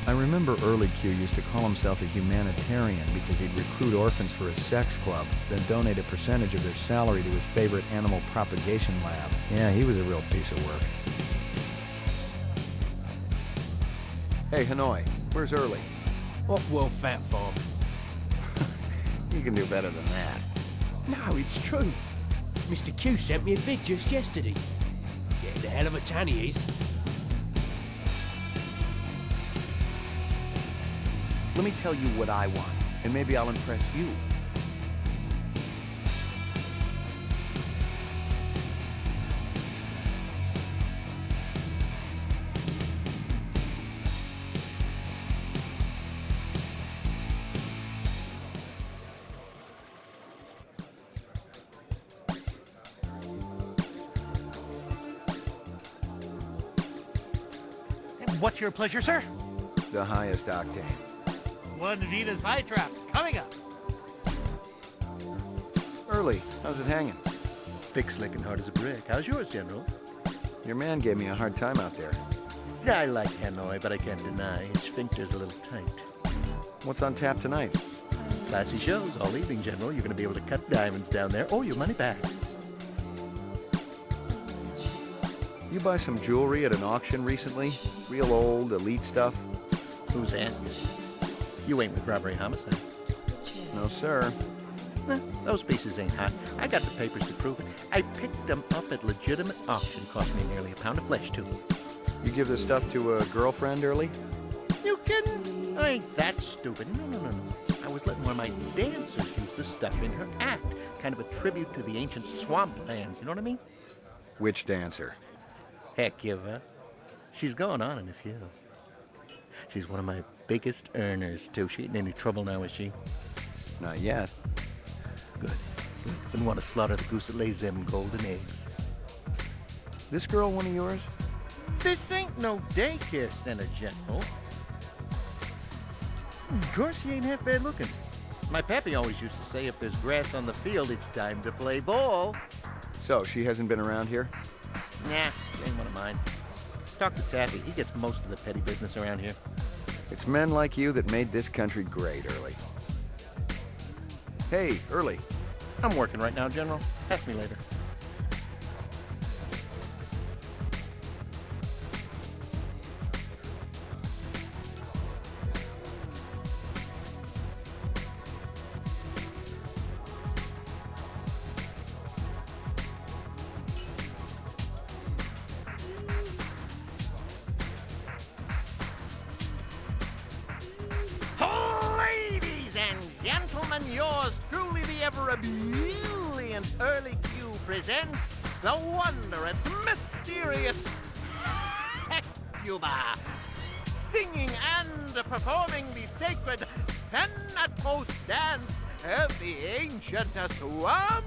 I remember early Q used to call himself a humanitarian because he'd recruit orphans for his sex club, then donate a percentage of their salary to his favorite animal propagation lab. Yeah, he was a real piece of work. Hey, Hanoi, where's Early? Off-world fat farm. You can do better than that. No, it's true. Mr. Q sent me a vid just yesterday. Getting a hell of a tan he is. Let me tell you what I want, and maybe I'll impress you. What's your pleasure, sir? The highest octane. One Venus high trap coming up. Early, how's it hanging? Thick, slick, and hard as a brick. How's yours, General? Your man gave me a hard time out there. I like Hanoi, but I can't deny his sphincter's a little tight. What's on tap tonight? Classy shows all evening, General. You're going to be able to cut diamonds down there or your money back. You buy some jewelry at an auction recently? Real old, elite stuff? Who's that? You ain't with robbery homicide. No, sir. Those pieces ain't hot. I got the papers to prove it. I picked them up at legitimate auction. Cost me nearly a pound of flesh, too. You give this stuff to a girlfriend, Early? You kidding? I ain't that stupid. No. I was letting one of my dancers use the stuff in her act. Kind of a tribute to the ancient swamp lands, you know what I mean? Which dancer? Heck, give her. She's going on in a few. She's one of my biggest earners, too. She ain't in any trouble now, is she? Not yet. Good. Wouldn't want to slaughter the goose that lays them golden eggs. This girl one of yours? This ain't no daycare center, General. Of course, she ain't half bad looking. My pappy always used to say if there's grass on the field, it's time to play ball. So, she hasn't been around here? Nah, she ain't one of mine. Talk to Taffy. He gets most of the petty business around here. It's men like you that made this country great, Early. Hey, Early. I'm working right now, General. Ask me later. Gentlemen, yours truly, the ever ebullient Early Q presents the wondrous, mysterious Hecuba, singing and performing the sacred Thanatos dance of the ancient swamp.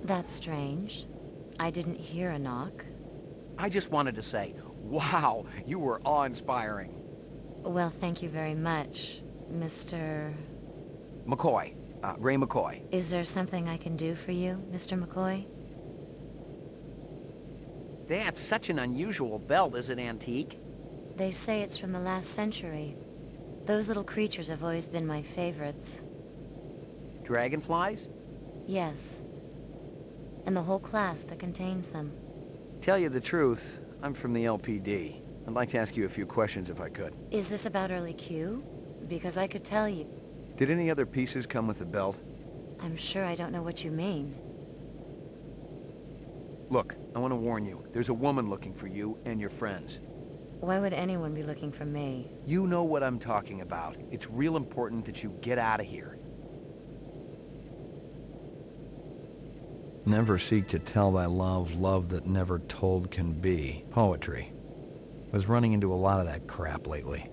That's strange. I didn't hear a knock. I just wanted to say, wow, you were awe-inspiring. Well, thank you very much, Mr. McCoy. Ray McCoy. Is there something I can do for you, Mr. McCoy? That's such an unusual belt. Is it antique? They say it's from the last century. Those little creatures have always been my favorites. Dragonflies? Yes. And the whole class that contains them. Tell you the truth, I'm from the LPD. I'd like to ask you a few questions if I could. Is this about early Q? Because I could tell you. Did any other pieces come with the belt? I'm sure I don't know what you mean. Look, I want to warn you. There's a woman looking for you and your friends. Why would anyone be looking for me? You know what I'm talking about. It's real important that you get out of here. Never seek to tell thy love that never told can be. Poetry. Was running into a lot of that crap lately.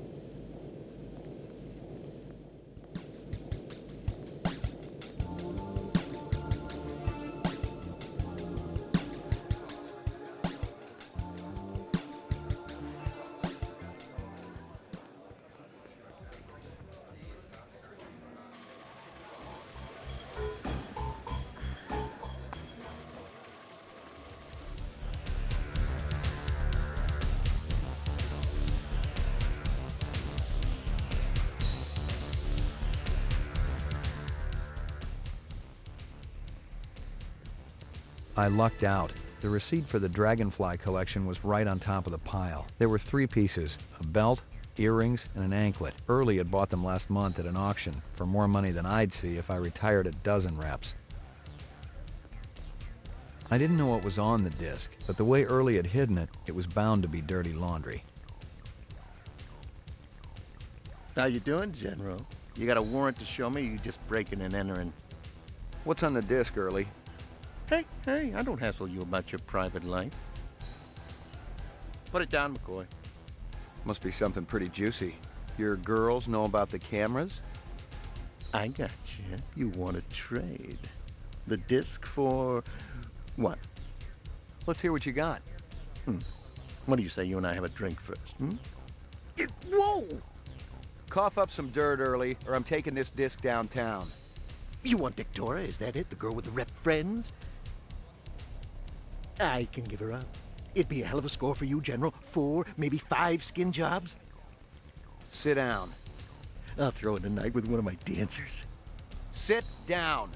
I lucked out. The receipt for the Dragonfly collection was right on top of the pile. There were 3 pieces, a belt, earrings, and an anklet. Early had bought them last month at an auction for more money than I'd see if I retired a dozen reps. I didn't know what was on the disc, but the way Early had hidden it, it was bound to be dirty laundry. How you doing, General? You got a warrant to show me, or you just breaking and entering? What's on the disc, Early? Hey, I don't hassle you about your private life. Put it down, McCoy. Must be something pretty juicy. Your girls know about the cameras? I got you. You want to trade. The disc for... what? Let's hear what you got. What do you say you and I have a drink first, Whoa! Cough up some dirt, Early, or I'm taking this disc downtown. You want DEKTORA, is that it? The girl with the rep friends? I can give her up. It'd be a hell of a score for you, General. 4, maybe 5 skin jobs. Sit down. I'll throw in a night with one of my dancers. Sit down.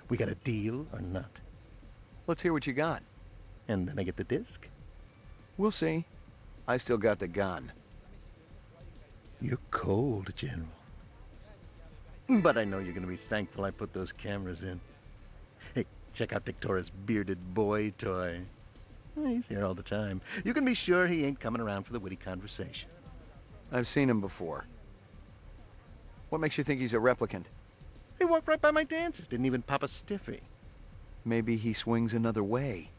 We got a deal or not? Let's hear what you got. And then I get the disc? We'll see. I still got the gun. You're cold, General. But I know you're gonna be thankful I put those cameras in. Hey, check out DEKTORA'S bearded boy toy. He's here all the time. You can be sure he ain't coming around for the witty conversation. I've seen him before. What makes you think he's a replicant? He walked right by my dancers, didn't even pop a stiffy. Maybe he swings another way.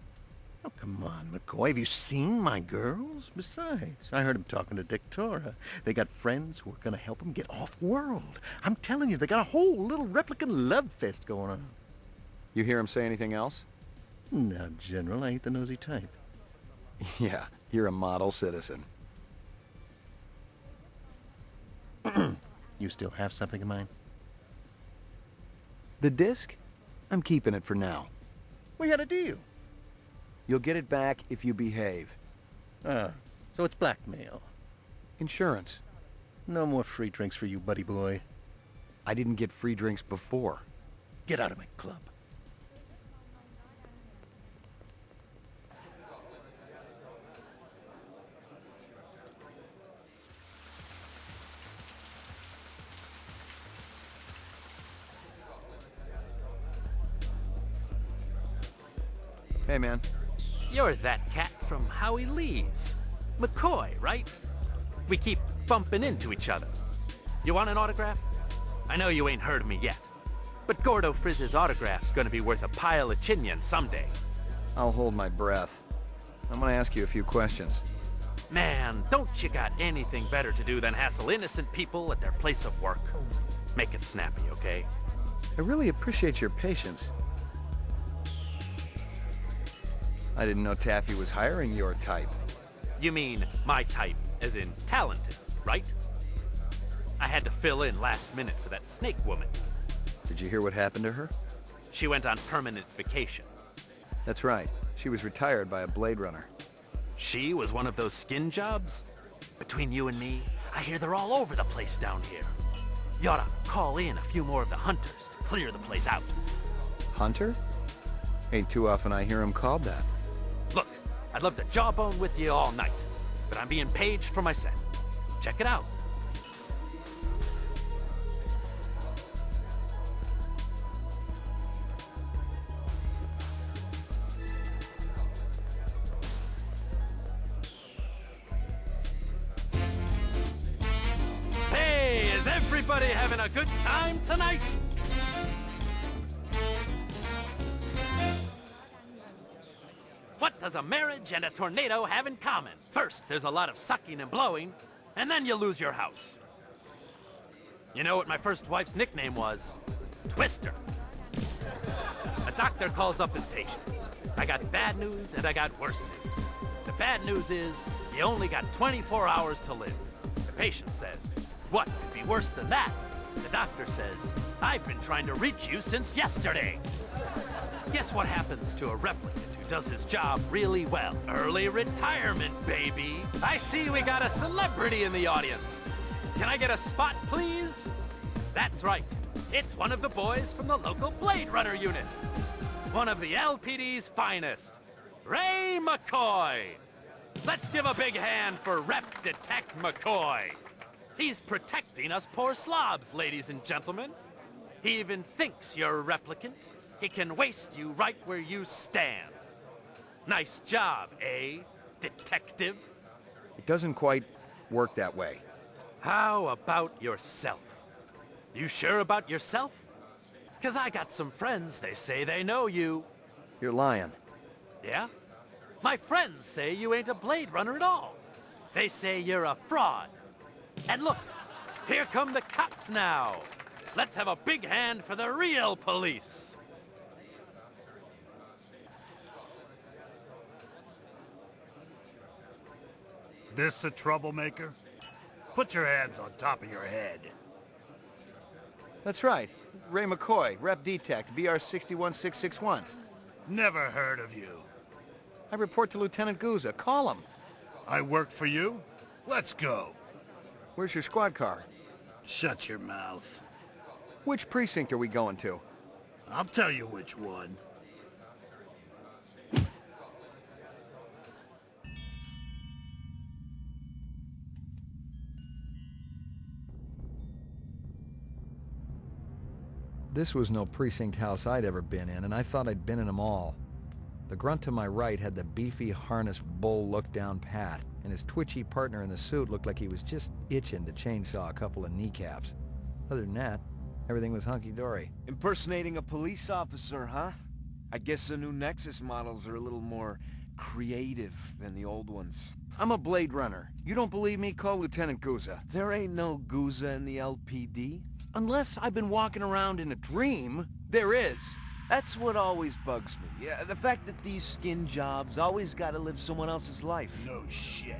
Oh, come on, McCoy. Have you seen my girls? Besides, I heard him talking to DEKTORA. They got friends who are going to help them get off-world. I'm telling you, they got a whole little replicant love fest going on. You hear him say anything else? No, General, I ain't the nosy type. Yeah, you're a model citizen. You still have something of mine? The disc? I'm keeping it for now. We had a deal. You'll get it back if you behave. Ah, so it's blackmail. Insurance. No more free drinks for you, buddy boy. I didn't get free drinks before. Get out of my club. Hey, man. You're that cat from Howie Lee's. McCoy, right? We keep bumping into each other. You want an autograph? I know you ain't heard of me yet, but Gordo Frizz's autograph's gonna be worth a pile of chinion someday. I'll hold my breath. I'm gonna ask you a few questions. Man, don't you got anything better to do than hassle innocent people at their place of work? Make it snappy, okay? I really appreciate your patience. I didn't know Taffy was hiring your type. You mean my type, as in talented, right? I had to fill in last minute for that snake woman. Did you hear what happened to her? She went on permanent vacation. That's right. She was retired by a Blade Runner. She was one of those skin jobs? Between you and me, I hear they're all over the place down here. You oughta call in a few more of the hunters to clear the place out. Hunter? Ain't too often I hear him called that. Look, I'd love to jawbone with you all night, but I'm being paged for my set. Check it out. Hey, is everybody having a good time tonight? What does a marriage and a tornado have in common? First, there's a lot of sucking and blowing, and then you lose your house. You know what my first wife's nickname was? Twister. A doctor calls up his patient. I got bad news and I got worse news. The bad news is, you only got 24 hours to live. The patient says, what could be worse than that? The doctor says, I've been trying to reach you since yesterday. Guess what happens to a replicant who does his job really well? Early retirement, baby. I see we got a celebrity in the audience. Can I get a spot, please? That's right. It's one of the boys from the local Blade Runner unit. One of the LPD's finest, Ray McCoy. Let's give a big hand for Rep Detect McCoy. He's protecting us poor slobs, ladies and gentlemen. He even thinks you're a replicant. He can waste you right where you stand. Nice job, eh, detective? It doesn't quite work that way. How about yourself? You sure about yourself? 'Cause I got some friends, they say they know you. You're lying. Yeah? My friends say you ain't a Blade Runner at all. They say you're a fraud. And look, here come the cops now. Let's have a big hand for the real police. This a troublemaker? Put your hands on top of your head. That's right. Ray McCoy, Rep Detect, BR 61661. Never heard of you. I report to Lieutenant Gouza. Call him. I work for you? Let's go. Where's your squad car? Shut your mouth. Which precinct are we going to? I'll tell you which one. This was no precinct house I'd ever been in, and I thought I'd been in them all. The grunt to my right had the beefy harness bull look down pat, and his twitchy partner in the suit looked like he was just itching to chainsaw a couple of kneecaps. Other than that, everything was hunky-dory. Impersonating a police officer, huh? I guess the new Nexus models are a little more creative than the old ones. I'm a Blade Runner. You don't believe me? Call Lieutenant Gouza. There ain't no Gouza in the LPD. Unless I've been walking around in a dream, there is. That's what always bugs me. Yeah, the fact that these skin jobs always gotta live someone else's life. No shit.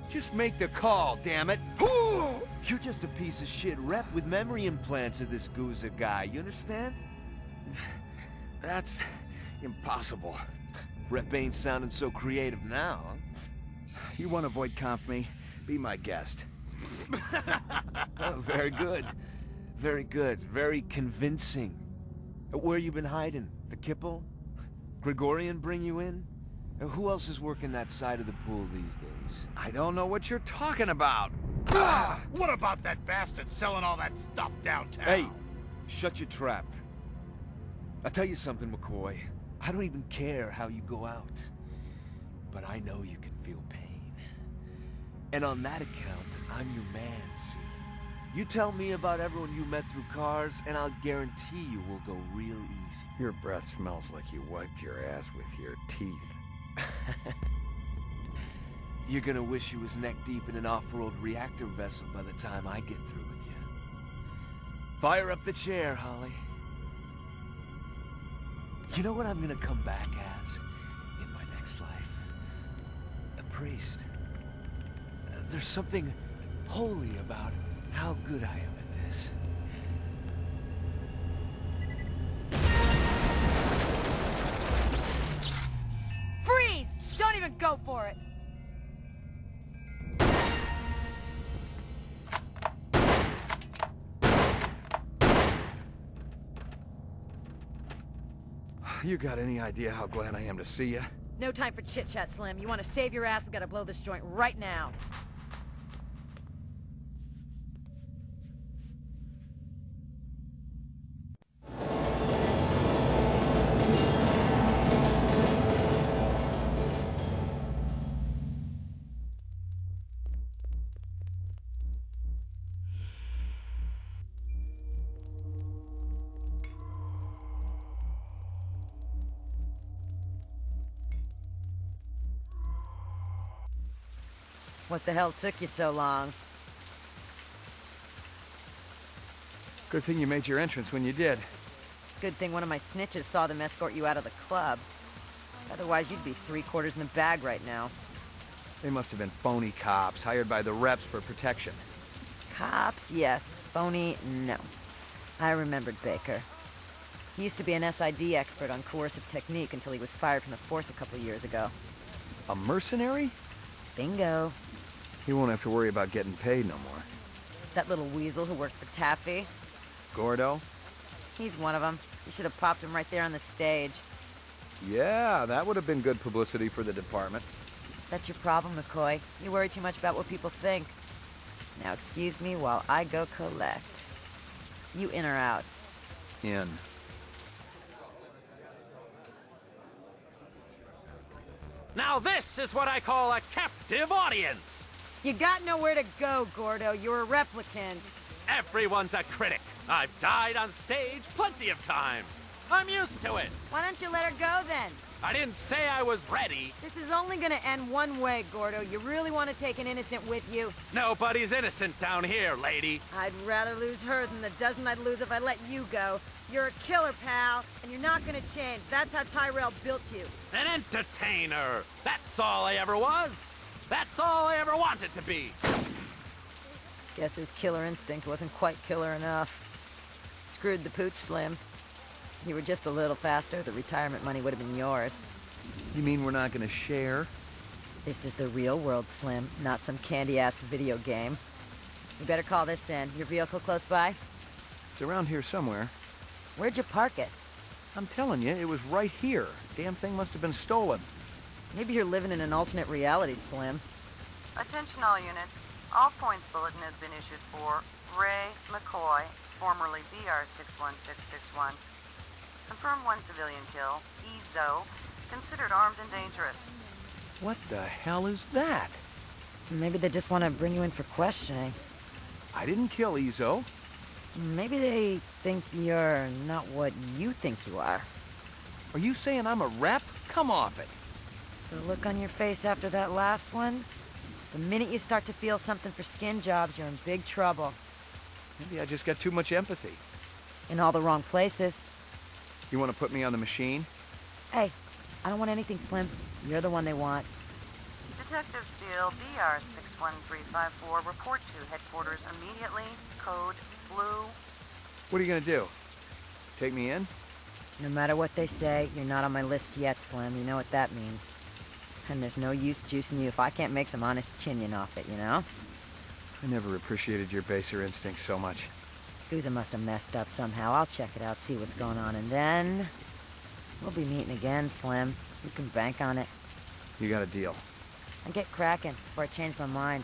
Just make the call, damn it. You're just a piece of shit rep with memory implants of this Gouza guy, you understand? That's impossible. Rep ain't sounding so creative now, huh? You want to avoid conf me? Be my guest. Oh, very good. Very good. Very convincing. Where you been hiding? The Kipple? Gregorian bring you in? Who else is working that side of the pool these days? I don't know what you're talking about. What about that bastard selling all that stuff downtown? Hey, shut your trap. I'll tell you something, McCoy. I don't even care how you go out. But I know you can feel pain. And on that account, I'm your man, see? You tell me about everyone you met through cars, and I'll guarantee you will go real easy. Your breath smells like you wiped your ass with your teeth. You're gonna wish you was neck-deep in an off-road reactor vessel by the time I get through with you. Fire up the chair, Holly. You know what I'm gonna come back as in my next life? A priest. There's something holy about how good I am at this. go for it. You got any idea how glad I am to see you? No time for chit-chat, Slim. You want to save your ass, we gotta blow this joint right now. What the hell took you so long? Good thing you made your entrance when you did. Good thing one of my snitches saw them escort you out of the club. Otherwise, you'd be 3/4 in the bag right now. They must have been phony cops, hired by the reps for protection. Cops, yes. Phony, no. I remembered Baker. He used to be an SID expert on coercive technique until he was fired from the force a couple years ago. A mercenary? Bingo. He won't have to worry about getting paid no more. That little weasel who works for Taffy? Gordo? He's one of them. You should have popped him right there on the stage. Yeah, that would have been good publicity for the department. That's your problem, McCoy. You worry too much about what people think. Now excuse me while I go collect. You in or out? In. Now this is what I call a captive audience! You got nowhere to go, Gordo. You're a replicant. Everyone's a critic. I've died on stage plenty of times. I'm used to it. Why don't you let her go, then? I didn't say I was ready. This is only gonna end one way, Gordo. You really want to take an innocent with you? Nobody's innocent down here, lady. I'd rather lose her than the dozen I'd lose if I let you go. You're a killer, pal, and you're not gonna change. That's how Tyrell built you. An entertainer. That's all I ever was. That's all I ever wanted to be. Guess his killer instinct wasn't quite killer enough. Screwed the pooch, Slim. You were just a little faster, the retirement money would have been yours. You mean we're not gonna share? This is the real world, Slim, not some candy-ass video game. You better call this in. Your vehicle close by? It's around here somewhere. Where'd you park it? I'm telling you, it was right here. Damn thing must have been stolen. Maybe you're living in an alternate reality, Slim. Attention all units. All points bulletin has been issued for Ray McCoy, formerly BR61661. Confirmed one civilian kill. Ezo, considered armed and dangerous. What the hell is that? Maybe they just want to bring you in for questioning. I didn't kill Ezo. Maybe they think you're not what you think you are. Are you saying I'm a rep? Come off it. The look on your face after that last one? The minute you start to feel something for skin jobs, you're in big trouble. Maybe I just got too much empathy. In all the wrong places. You want to put me on the machine? Hey, I don't want anything, Slim. You're the one they want. Detective Steele, BR61354, report to headquarters immediately. Code Blue. What are you gonna do? Take me in? No matter what they say, you're not on my list yet, Slim. You know what that means. And there's no use juicing you if I can't make some honest chinion off it, you know? I never appreciated your baser instincts so much. Uza must have messed up somehow. I'll check it out, see what's going on, and then... we'll be meeting again, Slim. You can bank on it. You got a deal. I get cracking before I change my mind.